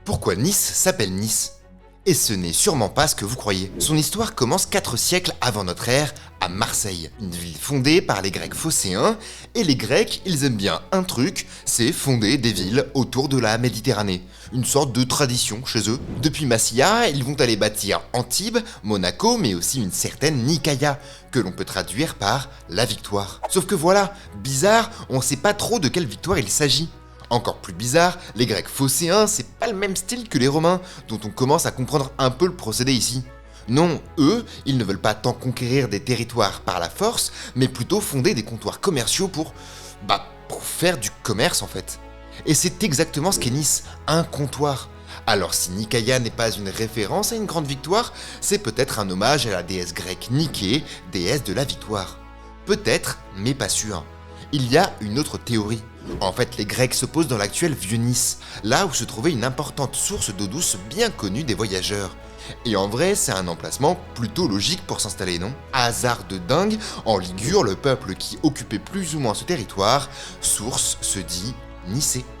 Pourquoi Nice s'appelle Nice? Et ce n'est sûrement pas ce que vous croyez. Son histoire commence 4 siècles avant notre ère, à Marseille, une ville fondée par les Grecs phocéens, et les Grecs, ils aiment bien un truc, c'est fonder des villes autour de la Méditerranée. Une sorte de tradition chez eux. Depuis Massilia, ils vont aller bâtir Antibes, Monaco, mais aussi une certaine Nicaïa, que l'on peut traduire par la victoire. Sauf que voilà, bizarre, on sait pas trop de quelle victoire il s'agit. Encore plus bizarre, les Grecs phocéens, c'est pas le même style que les Romains, dont on commence à comprendre un peu le procédé ici. Non, eux, ils ne veulent pas tant conquérir des territoires par la force, mais plutôt fonder des comptoirs commerciaux pour faire du commerce en fait. Et c'est exactement ce qu'est Nice, un comptoir. Alors si Nicaïa n'est pas une référence à une grande victoire, c'est peut-être un hommage à la déesse grecque Niké, déesse de la victoire. Peut-être, mais pas sûr. Il y a une autre théorie. En fait, les Grecs se posent dans l'actuel Vieux-Nice, là où se trouvait une importante source d'eau douce bien connue des voyageurs. Et en vrai, c'est un emplacement plutôt logique pour s'installer, non? Hasard de dingue, en Ligure, le peuple qui occupait plus ou moins ce territoire, source se dit Nicée.